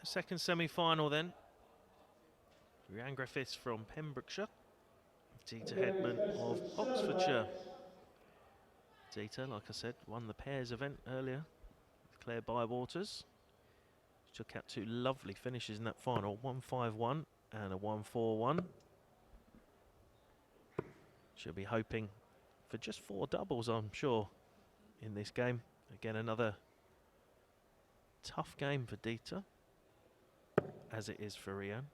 second semi-final then. Rhiannon Griffiths from Pembrokeshire. Dita Hedman of Oxfordshire. Dita, like I said, won the pairs event earlier with Claire Bywaters. She took out two lovely finishes in that final, 1-5-1 and a 1-4-1. She'll be hoping for just 4 doubles, I'm sure, in this game. Again, another tough game for Dita, as it is for Rhiannon.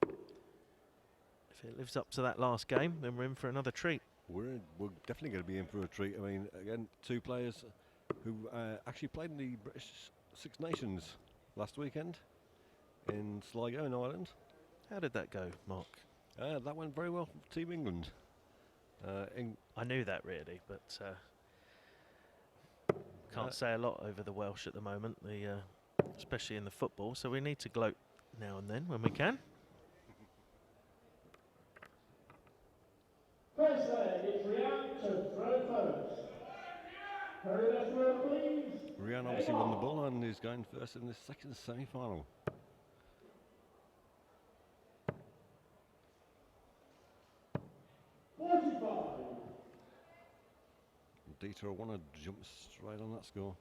If it lives up to that last game, then we're in for another treat. We're definitely going to be in for a treat. I mean, again, 2 players who actually played in the British Six Nations last weekend in Sligo in Ireland. How did that go, Mark? That went very well for Team England. I knew that really, but can't say a lot over the Welsh at the moment, especially in the football, so we need to gloat now and then when we can. First leg, it's Rhiannon to throw first. Hurry left row, please. Rhiannon obviously won the ball and is going first in the second semi-final. Dita want to jump straight on that score.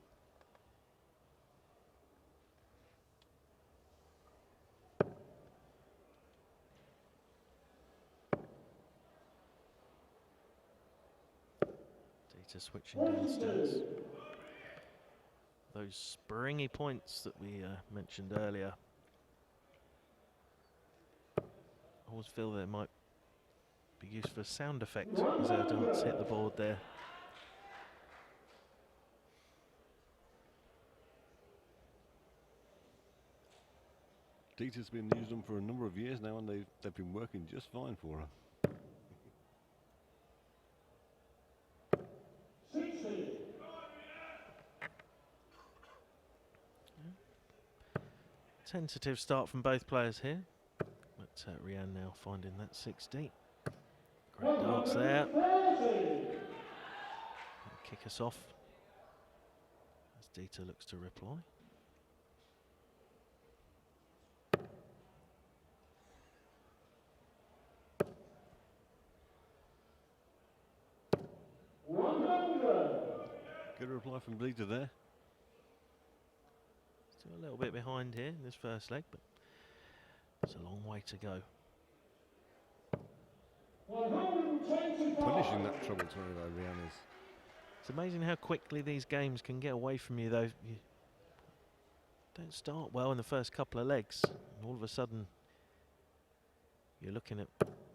Dita switching downstairs. Those springy points that we mentioned earlier. I always feel they might be used for a sound effect as our darts hit the board there. Dita's been using them for a number of years now, and they've been working just fine for her. Tentative start from both players here, but Rhiannon now finding that 60. Great darts there. Kick us off as Dita looks to reply. Good reply from Dita there. Still a little bit behind here in this first leg, but it's a long way to go. Punishing that trouble 20 though, Rhiannon is. It's amazing how quickly these games can get away from you, though. You don't start well in the first couple of legs, and all of a sudden you're looking at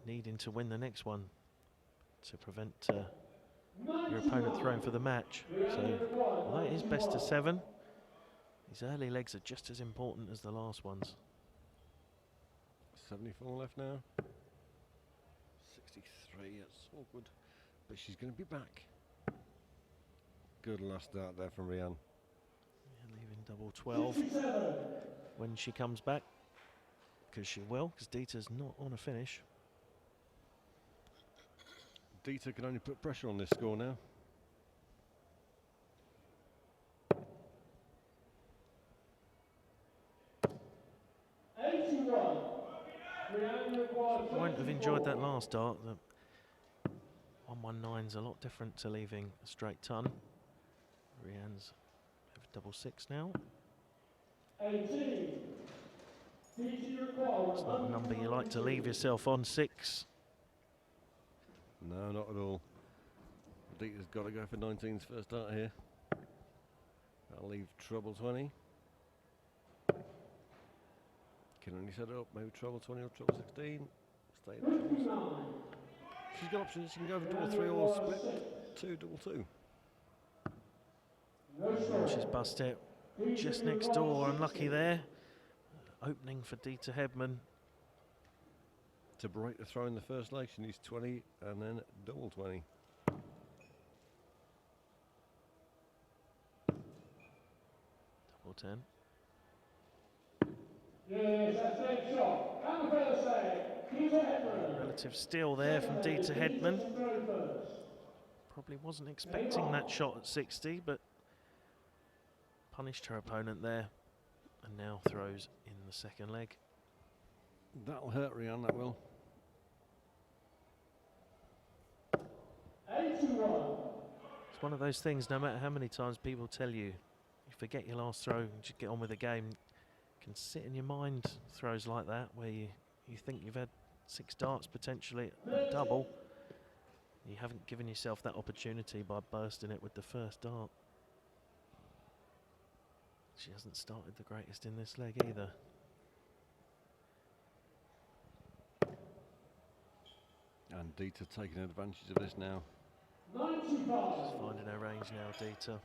needing to win the next one to prevent your opponent throwing for the match. So, although it is best of 7, these early legs are just as important as the last ones. 74 left now. 63, that's all good. But she's going to be back. Good last start there from Rhiannon. Yeah, leaving double 12 when she comes back, because she will, because Dita's not on a finish. Dita can only put pressure on this score now. I won't have enjoyed that last dart. The 119's a lot different to leaving a straight ton. Rhiannon's over double 6 now. 18. It's not a number you like to leave yourself on, 6. No, not at all. Dita's got to go for 19's first dart here. That'll leave treble 20. Can only set it up, maybe treble 20 or treble 16. Stay at trebles. She's got options, she can go for double 3 or split 2, double 2. Oh, she's bust it just next door, unlucky there. Opening for Dita Hedman. To break the throw in the first leg, she needs 20 and then double 20. Double 10. Yes, that's a shot. And the first leg, Dita Hedman. Relative steal there from Dita Hedman. Probably wasn't expecting that shot at 60, but punished her opponent there and now throws in the second leg. That'll hurt Rian, that will. 81. It's one of those things, no matter how many times people tell you, you forget your last throw and just get on with the game. You can sit in your mind throws like that where you think you've had 6 darts potentially at double. You haven't given yourself that opportunity by bursting it with the first dart. She hasn't started the greatest in this leg either. And Dieter taking advantage of this now. 95. She's finding her range now, Dieter.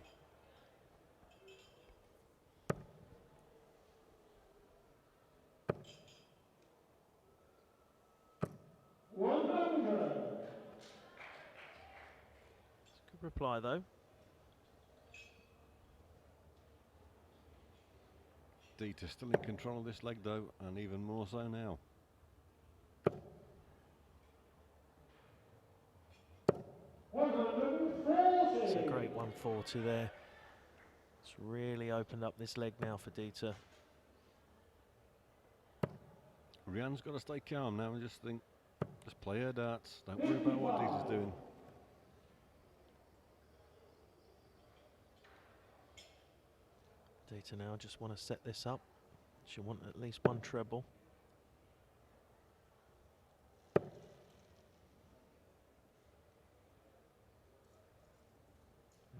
Good reply though. Dieter still in control of this leg though, and even more so now. It's a great 140 there. It's really opened up this leg now for Dieter. Rian's got to stay calm now and just play her darts. Don't worry about what Dieter's doing. Dieter now just want to set this up. She'll want at least one treble.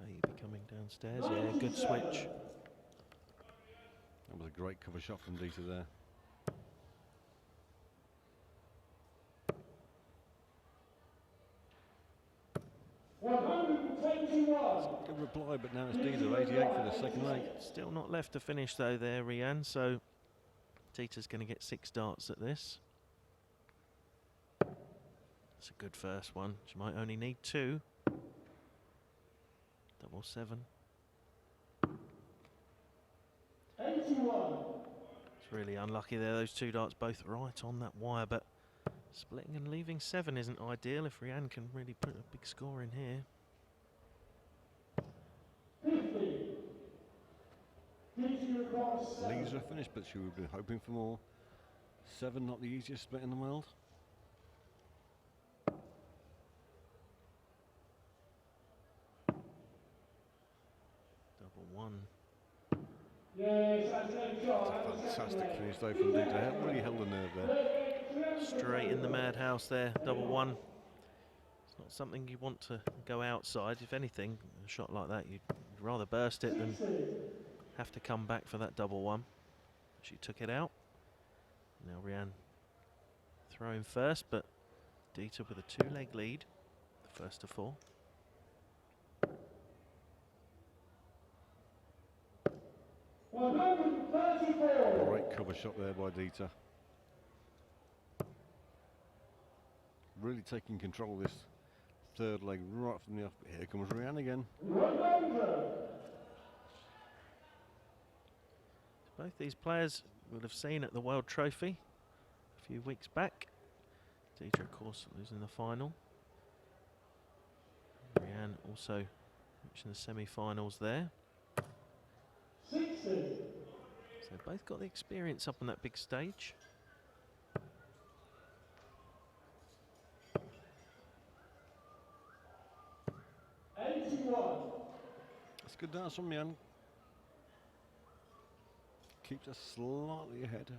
Maybe coming downstairs. Yeah, good switch. That was a great cover shot from Dieter there. Good reply, but now it's Dieter 88 for the second leg. Still not left to finish though there, Rian, so Dieter's going to get 6 darts at this. That's a good first one. She might only need 2. Double 7. 81. It's really unlucky there, those 2 darts both right on that wire, but splitting and leaving 7 isn't ideal if Rian can really put a big score in here. 50. Leaves are finished, but she would be hoping for more. 7, not the easiest split in the world. Double 1. Yes, that's a shot. Fantastic finish though from Dieter. Really held the nerve there. Straight in the madhouse there, double 1. It's not something you want to go outside. If anything, a shot like that, you'd rather burst it than have to come back for that double 1. She took it out. Now Rian throwing first, but Dieter with a 2-leg lead, the first to 4. Great cover shot there by Dieter. Really taking control of this third leg right from the off. Here comes Rian again. Both these players would have seen at the World Trophy a few weeks back. Dieter, of course, losing the final. Rian also reaching the semi-finals there. 60. So they've both got the experience up on that big stage. That's good dance from Rian. Keeps us slightly ahead.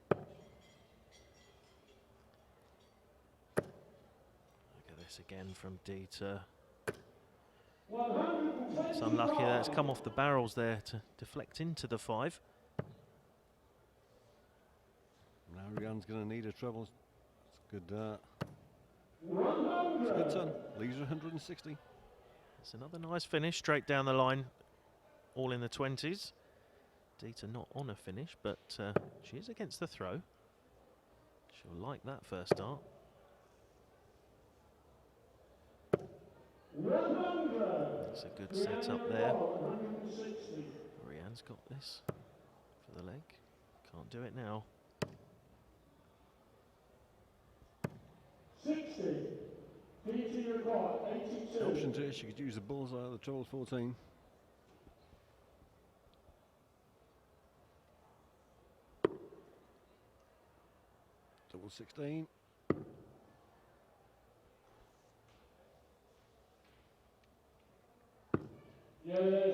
Look at this again from Dieter. It's unlucky that it's come off the barrels there to deflect into the 5. Now Rian's going to need a treble. It's good. It's a good turn. Leaves her 160. It's another nice finish straight down the line, all in the 20s. Dieter not on a finish, but she is against the throw. She'll like that first dart. 100. That's a good setup there. Rian's got this for the leg. Can't do it now. 60. PT required, 82. Options here, she could use the bullseye of the treble 14. 16.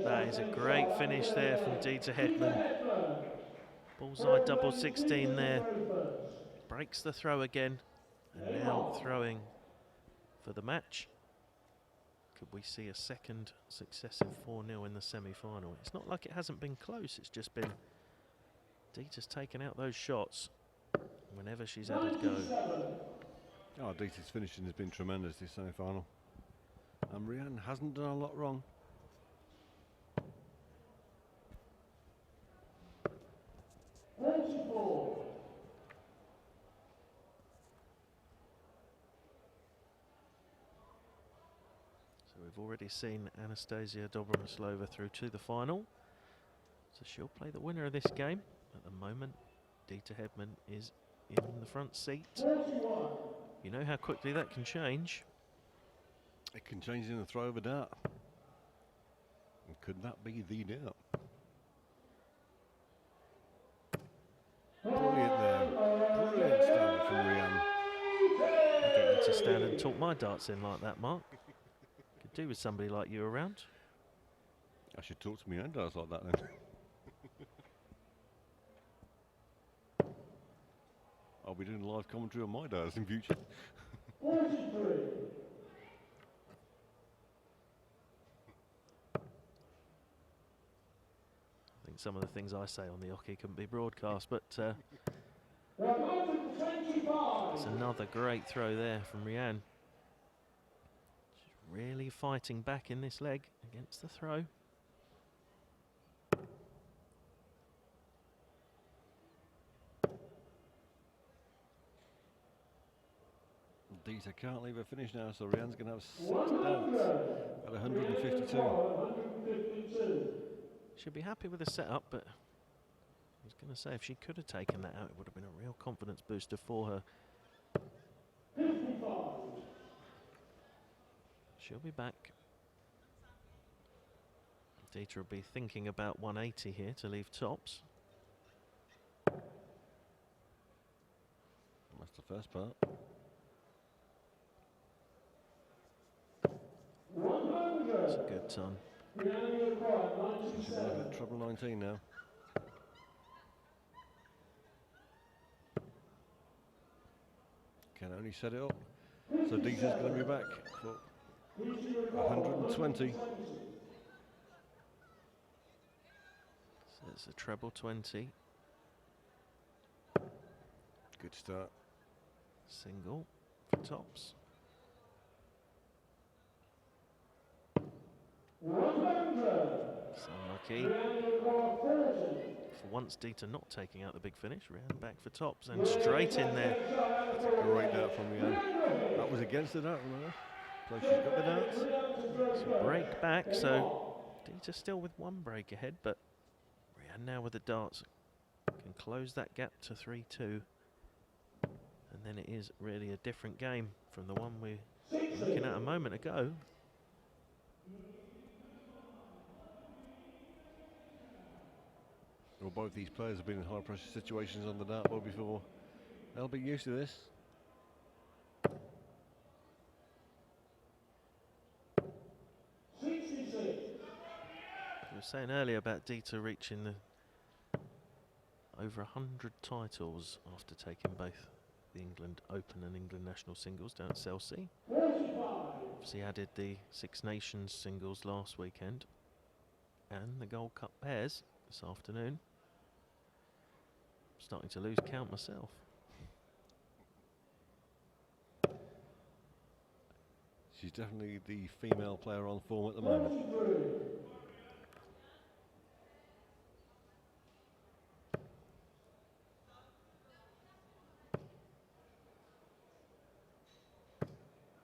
That is a great finish there from Dieter Hedman. Bullseye double 16 there. Breaks the throw again. And now throwing for the match. Could we see a second successive 4-0 in the semi-final? It's not like it hasn't been close, it's just been Dieter's taken out those shots whenever she's had a go. Oh, Dieter's finishing has been tremendous this semi-final. And Rianne hasn't done a lot wrong. We've already seen Anastasia Dobromyslova through to the final, so she'll play the winner of this game. At the moment, Dieter Hedman is in the front seat. You know how quickly that can change. It can change in the throw of a dart. And could that be the dart? Brilliant there. Brilliant start from Rianne. I'll get you to stand and talk my darts in like that, Mark. Could do with somebody like you around. I should talk to me own darts like that then. I'll be doing live commentary on my darts in future. I think some of the things I say on the hockey couldn't be broadcast, but it's another great throw there from Rianne. She's really fighting back in this leg against the throw. Dieter can't leave her finish now, so Rianne's going to have 6 darts at 152. She'll be happy with the setup, but I was going to say if she could have taken that out, it would have been a real confidence booster for her. She'll be back. Dieter will be thinking about 180 here to leave tops. That's the first part. It's a good ton. She's looking at treble 19 now. Can only set it up. So Dieter's going to be back for 120. So it's a treble 20. Good start. Single for tops. 100. So unlucky. For once, Dieter not taking out the big finish. Rianne back for tops and straight in there. That's a great dart from Rianne. That was against the dart, remember? So she's got the darts. So break back, so Dieter still with one break ahead, but Rianne now with the darts can close that gap to 3-2. And then it is really a different game from the one we were looking at a moment ago. Well, both these players have been in high pressure situations on the dartboard before. They'll be used to this. I was saying earlier about Dieter reaching the over 100 titles after taking both the England Open and England National Singles down at Chelsea. Obviously added the Six Nations Singles last weekend and the Gold Cup pairs this afternoon. Starting to lose count myself. She's definitely the female player on form at the moment.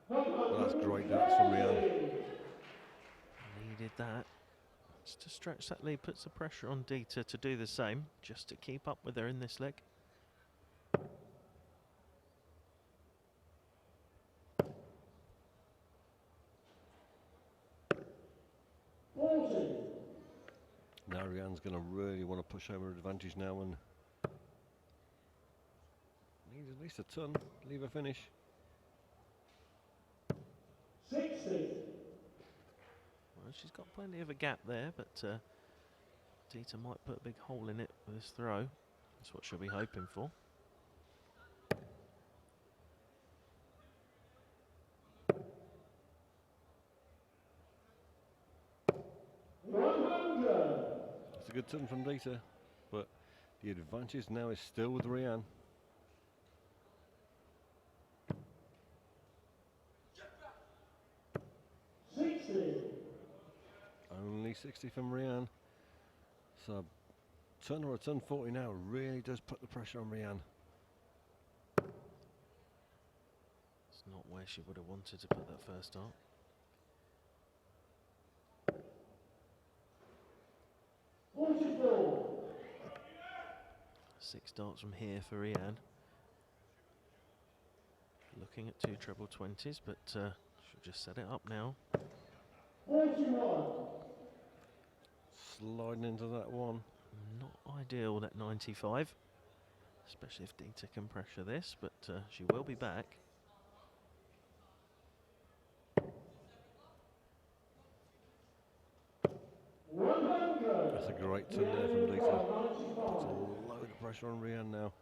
Well, that's great darts from Rianne. Needed that. Just to stretch that lead, puts the pressure on Dieter to do the same, just to keep up with her in this leg. Now Rianne's going to really want to push over her advantage now and least a ton. Leave a finish. 60. Well, she's got plenty of a gap there, but Dieter might put a big hole in it with this throw. That's what she'll be hoping for. It's a good turn from Dieter, but the advantage now is still with Rianne. Only 60 from Rianne. So turn or a turn 40 now really does put the pressure on Rianne. It's not where she would have wanted to put that first dart. 6 darts from here for Rianne. Looking at 2 treble 20s, but she'll just set it up now. 41. Sliding into that one. Not ideal, that 95, especially if Dieter can pressure this, but she will be back. That's a great turn there from Dieter. Puts a load of pressure on Rianne now.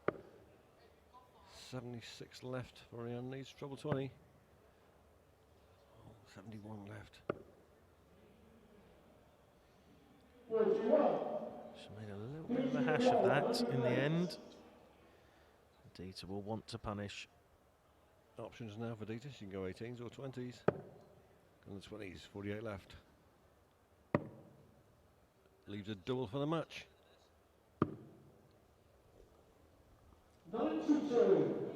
76 left for Rianne, needs treble 20. 71 left. She made a little bit of a hash of that in the end. Dieter will want to punish. Options now for Dieter. She can go 18s or 20s. And the 20s, 48 left. Leaves a double for the match. 92.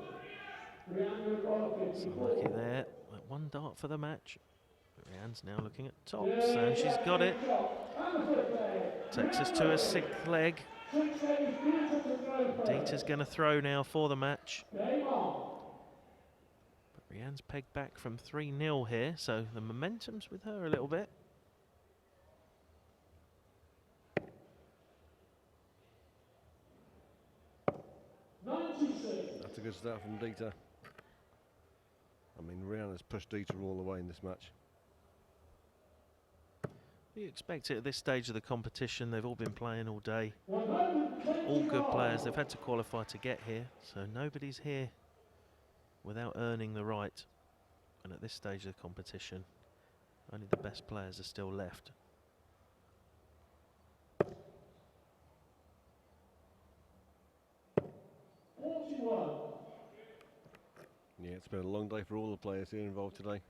So lucky there. That 1 dart for the match. But Rianne's now looking at tops, and she's got it. Takes us to a 6th leg. Dieter's going to throw now for the match. But Rianne's pegged back from 3-0 here, so the momentum's with her a little bit. That's a good start from Dieter. I mean, Rianne has pushed Dieter all the way in this match. You expect it at this stage of the competition. They've all been playing all day. All good players. They've had to qualify to get here, so nobody's here without earning the right. And at this stage of the competition, only the best players are still left. Yeah, it's been a long day for all the players here involved today.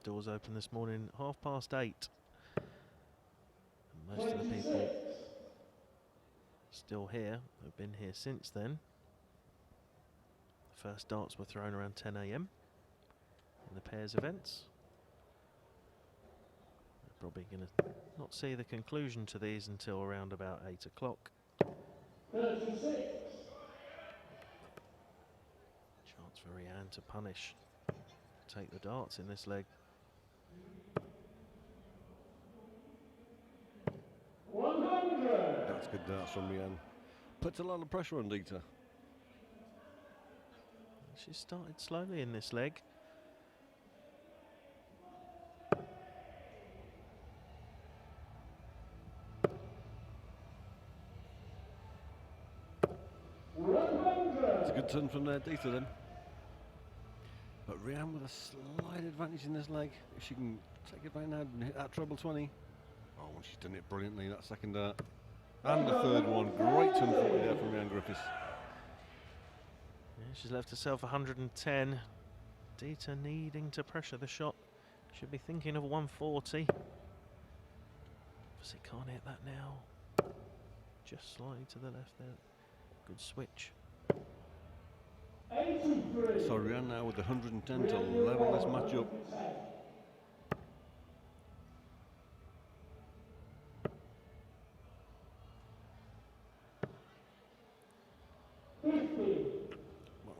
Doors open this morning at 8:30. And most of the people still here have been here since then. The first darts were thrown around 10 AM in the pairs events. We're probably going to not see the conclusion to these until around about 8 o'clock. 36. Chance for Rianne to punish. Take the darts in this leg. 100. That's good darts from Rianne. Puts a lot of pressure on Dieter. She started slowly in this leg. It's a good turn from there, Dieter then. But Rianne with a slight advantage in this leg. If she can take it back now and hit that treble 20. Oh, she's done it brilliantly, that second dart. And the third one. Great turn 40 there from Rianne Griffiths. Yeah, she's left herself 110. Dieter needing to pressure the shot. Should be thinking of 140. Obviously can't hit that now. Just slightly to the left there. Good switch. 83. So Rianne now with the 110 to level this match up.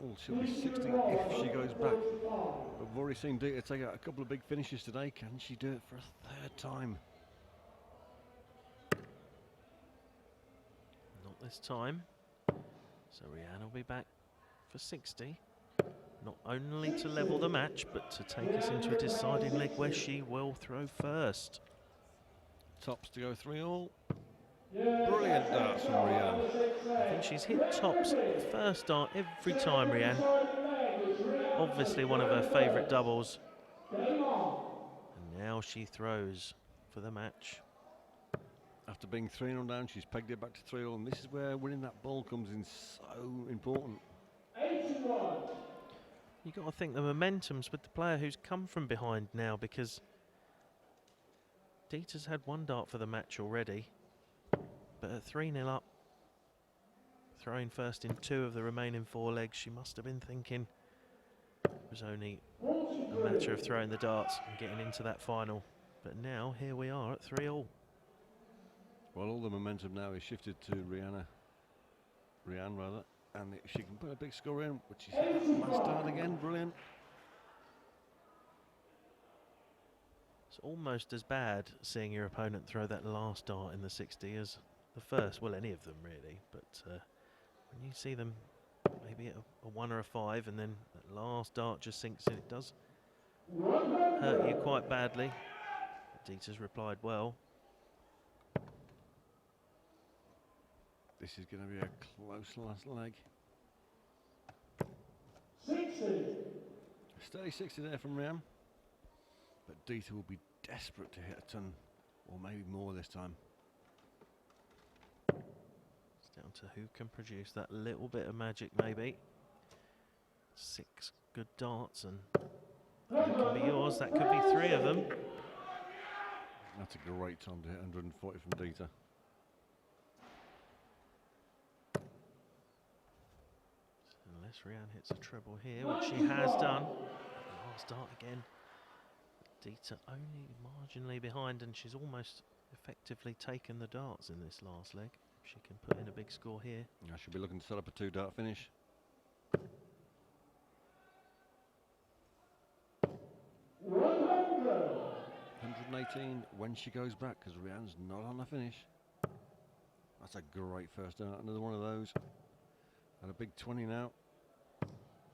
Well, she'll be 60 if she goes back. But we've already seen Dieter take out a couple of big finishes today. Can she do it for a 3rd time? Not this time. So Rianne will be back for 60. Not only to level the match, but to take us into a deciding leg where she will throw first. Tops to go 3-all. Brilliant darts from Rianne. I think she's hit tops first dart every time, Rianne. Obviously one of her favourite doubles. And now she throws for the match. After being 3-0 down, she's pegged it back to 3-all, and this is where winning that ball comes in so important. You've got to think the momentum's with the player who's come from behind now, because Dieter's had one dart for the match already, but at 3-0 up, throwing first in 2 of the remaining 4 legs, she must have been thinking it was only a matter of throwing the darts and getting into that final. But now, here we are at 3-all. Well, all the momentum now is shifted to Rianne, and if she can put a big score in, which she's hit that last dart again, brilliant. It's almost as bad seeing your opponent throw that last dart in the 60 as the first, well, any of them really, but when you see them maybe at a 1 or a 5 and then that last dart just sinks in, it does hurt you quite badly. Dieter's replied well. This is going to be a close last leg. 60. Steady 60 there from Rianne, but Dieter will be desperate to hit a ton, or maybe more this time. It's down to who can produce that little bit of magic, maybe. 6 good darts, and that can be yours. That could be 3 of them. That's a great time to hit 140 from Dieter. Unless Rianne hits a treble here, which she has done. Last dart again. Dieter only marginally behind, and she's almost effectively taken the darts in this last leg. She can put in a big score here. I should be looking to set up a 2-dart finish. 118 when she goes back, because Rianne's not on the finish. That's a great first dart, another one of those. And a big 20 now.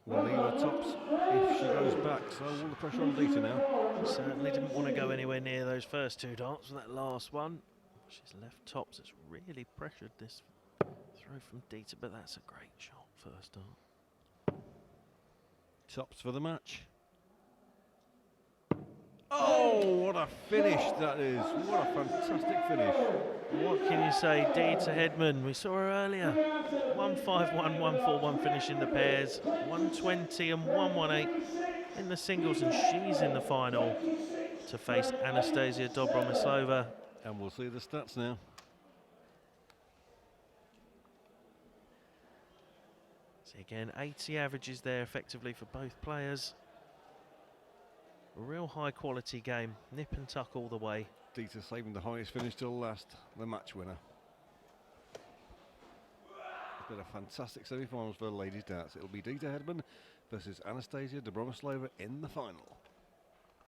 We'll leave her tops if she goes back, so all the pressure on Dieter now. She certainly didn't want to go anywhere near those first 2 darts with that last one. She's left tops. It's really pressured this throw from Dieter, but that's a great shot first dart. Tops for the match. Oh, what a finish that is. What a fantastic finish. What can you say, Dieter Hedman? We saw her earlier. 1-5-1, 1-4-1 finish in the pairs. 120 and 118 in the singles, and she's in the final to face Anastasia Dobromislova. And we'll see the stats now. So again, 80 averages there effectively for both players. A real high quality game, nip and tuck all the way. Dieter saving the highest finish till last, the match winner. It's been a fantastic semi-finals for the ladies' darts. It'll be Dieter Hedman versus Anastasia Dobromislova in the final.